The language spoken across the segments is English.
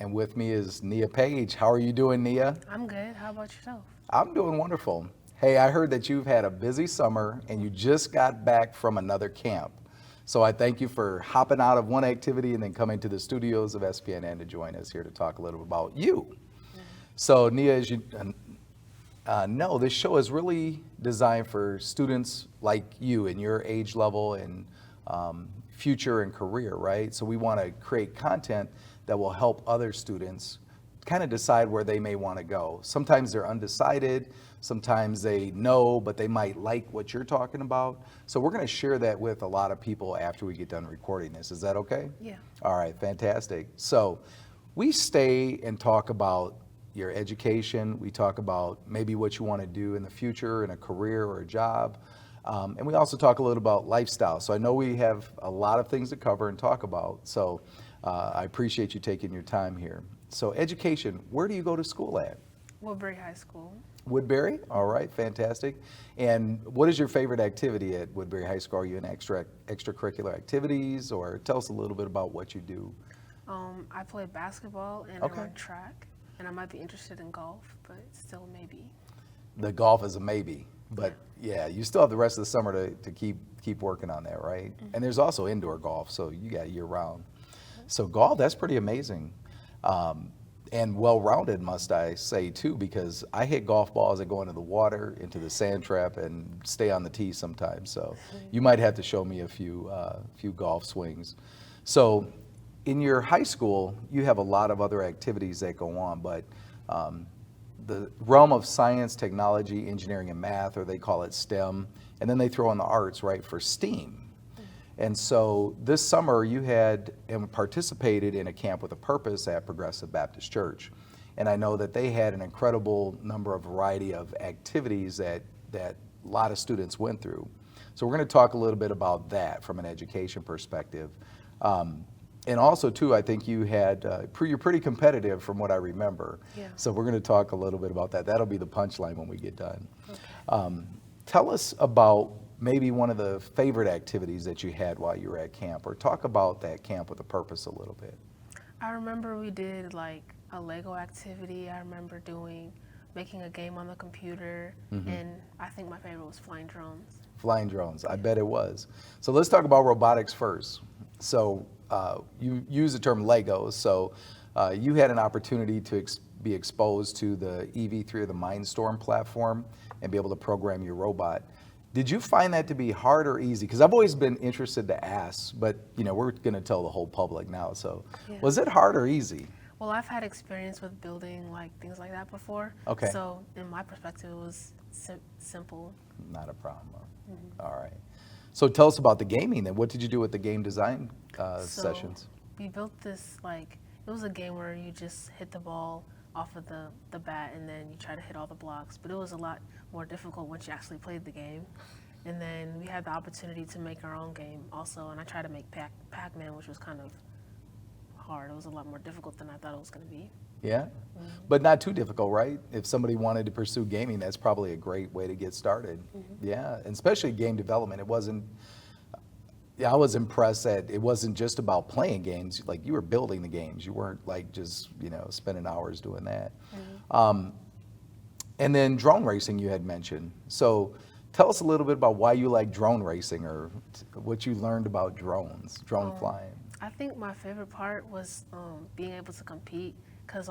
And with me is Nia Page. How are you doing, Nia? I'm good. How about yourself? I'm doing wonderful. Hey, I heard that you've had a busy summer and you just got back from another camp. So I thank you for hopping out of one activity and then coming to the studios of SPNN to join us here to talk a little bit about you. So Nia, as you know, this show is really designed for students like you in your age level and future and career, right? So we want to create content that will help other students kind of decide where they may want to go. Sometimes they're undecided, sometimes they know, but they might like what you're talking about. So we're going to share that with a lot of people after we get done recording this. Is that okay? Yeah. All right, fantastic. So we stay and talk about your education. We talk about maybe what you want to do in the future in a career or a job. And we also talk a little about lifestyle. So I know we have a lot of things to cover and talk about. So I appreciate you taking your time here. So education, where do you go to school at? Woodbury High School. Woodbury? All right, fantastic. And what is your favorite activity at Woodbury High School? Are you in extracurricular activities, or tell us a little bit about what you do? I play basketball and Okay. I run track, and I might be interested in golf, but still maybe. The golf is a maybe, but yeah, you still have the rest of the summer to keep working on that, right? And there's also indoor golf, so you got year round. So golf, that's pretty amazing. And well-rounded, must I say, too, because I hit golf balls that go into the water, into the sand trap, and stay on the tee sometimes. So you might have to show me a few golf swings. So in your high school, you have a lot of other activities that go on, but the realm of science, technology, engineering, and math, or they call it STEM, and then they throw in the arts, right, for STEAM. And so this summer you had and participated in a camp with a purpose at Progressive Baptist Church. And I know that they had an incredible number of variety of activities that a lot of students went through. So we're going to talk a little bit about that from an education perspective. And also too, I think you had, you're pretty competitive from what I remember. Yeah. So we're going to talk a little bit about that. That'll be the punchline when we get done. Okay. Tell us about maybe one of the favorite activities that you had while you were at camp, or talk about that camp with a purpose a little bit. I remember we did like a Lego activity. I remember making a game on the computer, and I think my favorite was flying drones. Flying drones, I bet it was. So let's talk about robotics first. So you use the term Legos, so you had an opportunity to be exposed to the EV3 or the Mindstorm platform and be able to program your robot. Did you find that to be hard or easy? Because I've always been interested to ask, but you know, we're going to tell the whole public now. So Yeah. was it hard or easy? Well, I've had experience with building like things like that before. Okay. So in my perspective, it was simple. Not a problem. All right. So tell us about the gaming then. What did you do with the game design sessions? We built this it was a game where you just hit the ball off of the bat and then you try to hit all the blocks, but it was a lot more difficult once you actually played the game. And then we had the opportunity to make our own game also, and I tried to make Pac-Man, which was kind of hard. It was a lot more difficult than I thought it was going to be. Yeah, but not too difficult, right? If somebody wanted to pursue gaming, that's probably a great way to get started. Yeah, and especially game development. It wasn't, I was impressed that it wasn't just about playing games, like you were building the games. You weren't like just, spending hours doing that. And then drone racing you had mentioned. So tell us a little bit about why you like drone racing, or what you learned about drone flying. I think my favorite part was being able to compete, because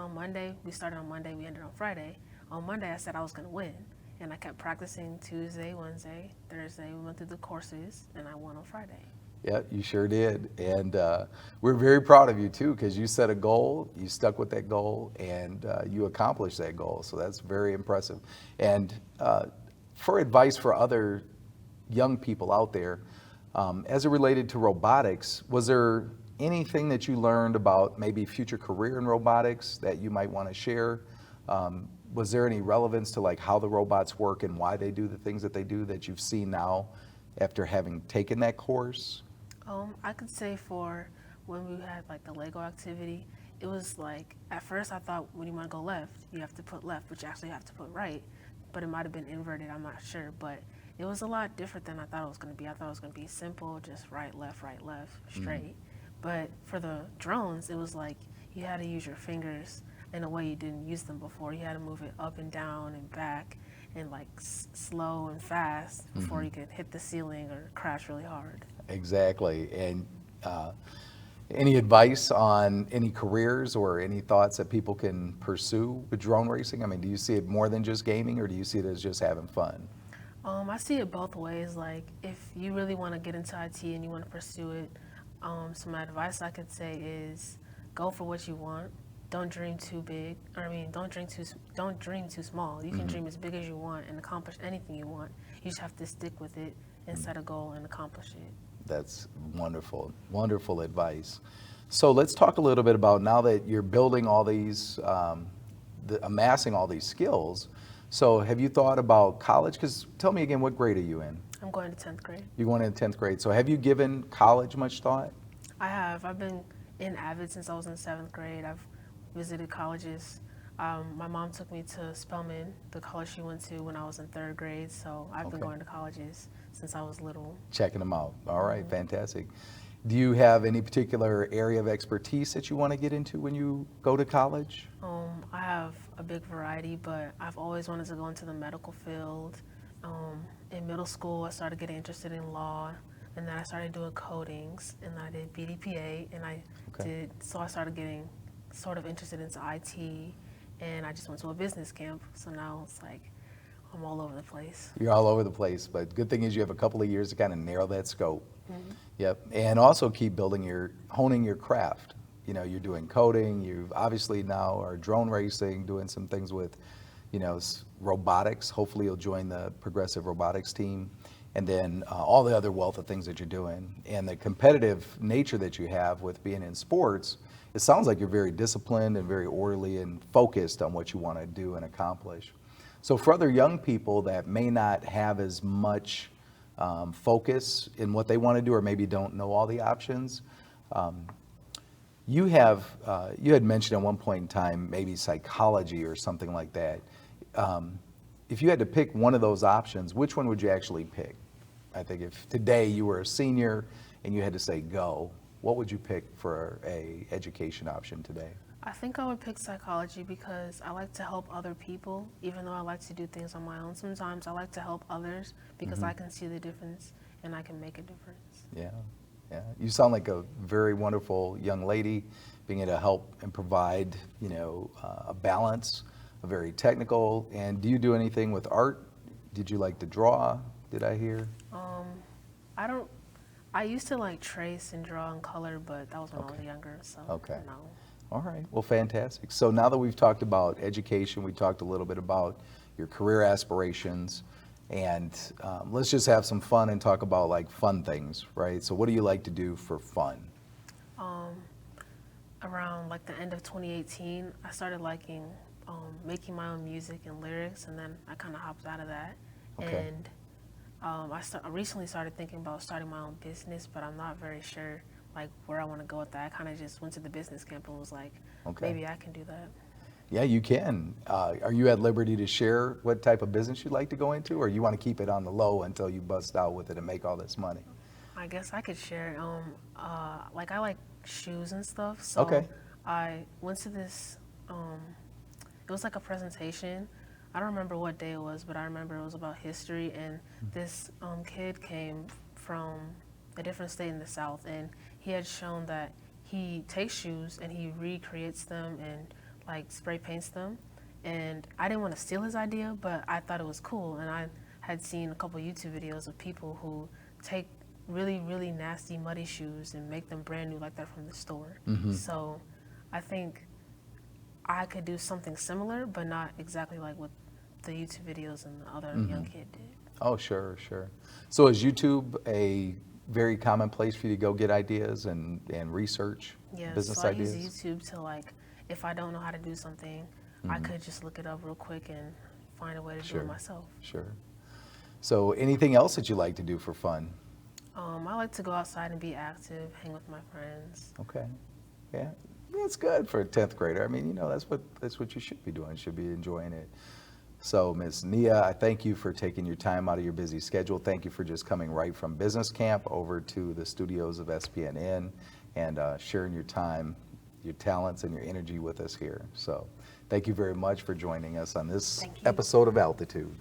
we started on Monday, we ended on Friday. On Monday, I said I was going to win, and I kept practicing Tuesday, Wednesday, Thursday. We went through the courses, and I won on Friday. Yeah, you sure did. And we're very proud of you too, because you set a goal, you stuck with that goal, and you accomplished that goal. So that's very impressive. And for advice for other young people out there, as it related to robotics, was there anything that you learned about maybe future career in robotics that you might want to share? Was there any relevance to like how the robots work and why they do the things that they do that you've seen now after having taken that course? I could say for when we had like the Lego activity, it was like, at first I thought when you want to go left, you have to put left, but you actually have to put right. But it might have been inverted, I'm not sure. But it was a lot different than I thought it was going to be. I thought it was going to be simple, just right, left, straight. But for the drones, it was like you had to use your fingers in a way you didn't use them before. You had to move it up and down and back and like slow and fast before you could hit the ceiling or crash really hard. Exactly. And any advice on any careers or any thoughts that people can pursue with drone racing? I mean, do you see it more than just gaming, or do you see it as just having fun? I see it both ways. Like, if you really want to get into IT and you want to pursue it, some advice I could say is go for what you want. Don't dream too big. Or, I mean, don't dream too small. You can dream as big as you want and accomplish anything you want. You just have to stick with it and set a goal and accomplish it. That's wonderful, wonderful advice. So let's talk a little bit about, now that you're building all these, amassing all these skills. So have you thought about college? Because tell me again, what grade are you in? I'm going to 10th grade. You're going into 10th grade. So have you given college much thought? I have. I've been in Avid since I was in 7th grade. I've visited colleges. My mom took me to Spelman, the college she went to when I was in 3rd grade. So I've been going to colleges since I was little. Checking them out. All right, fantastic. Do you have any particular area of expertise that you want to get into when you go to college? I have a big variety, but I've always wanted to go into the medical field. In middle school, I started getting interested in law, and then I started doing codings, and I did BDPA, and I started getting sort of interested into IT, and I just went to a business camp. So now it's like I'm all over the place. You're all over the place, but good thing is you have a couple of years to kind of narrow that scope. Yep, and also keep honing your craft. You know, you're doing coding, you obviously now are drone racing, doing some things with, robotics. Hopefully you'll join the progressive robotics team, and then all the other wealth of things that you're doing. And the competitive nature that you have with being in sports, it sounds like you're very disciplined and very orderly and focused on what you want to do and accomplish. So for other young people that may not have as much focus in what they want to do, or maybe don't know all the options, you had mentioned at one point in time maybe psychology or something like that. If you had to pick one of those options, which one would you actually pick? I think if today you were a senior and you had to say go, what would you pick for a education option today? I think I would pick psychology because I like to help other people, even though I like to do things on my own. Sometimes I like to help others because I can see the difference and I can make a difference. Yeah, yeah. You sound like a very wonderful young lady, being able to help and provide, a balance, a very technical. And do you do anything with art? Did you like to draw, did I hear? I used to like trace and draw and color, but that was when I was younger, so no. All right, well, fantastic. So now that we've talked about education, we talked a little bit about your career aspirations, and let's just have some fun and talk about like fun things, right? So what do you like to do for fun? Around like the end of 2018, I started liking making my own music and lyrics, and then I kind of hopped out of that. Okay. And I recently started thinking about starting my own business, but I'm not very sure like where I want to go with that. I kind of just went to the business camp and was like, maybe I can do that. Yeah, you can. Are you at liberty to share what type of business you'd like to go into, or you want to keep it on the low until you bust out with it and make all this money? I guess I could share. Like I like shoes and stuff, so I went to this. It was like a presentation. I don't remember what day it was, but I remember it was about history, and this kid came from a different state in the South, and he had shown that he takes shoes and he recreates them and like spray paints them. And I didn't want to steal his idea, but I thought it was cool, and I had seen a couple YouTube videos of people who take really, really nasty muddy shoes and make them brand new like that from the store. So I think I could do something similar, but not exactly like what the YouTube videos and the other young kid did. Oh, sure, sure. So is YouTube a very common place for you to go get ideas and research business so ideas? I use YouTube to like, if I don't know how to do something, I could just look it up real quick and find a way to do it myself. Sure. So anything else that you like to do for fun? I like to go outside and be active, hang with my friends. Okay. Yeah. That's good for a 10th grader. I mean, that's what you should be doing. You should be enjoying it. So, Ms. Nia, I thank you for taking your time out of your busy schedule. Thank you for just coming right from business camp over to the studios of SPNN and sharing your time your talents and your energy with us here. So thank you very much for joining us on this Thank you. episode of Altitude.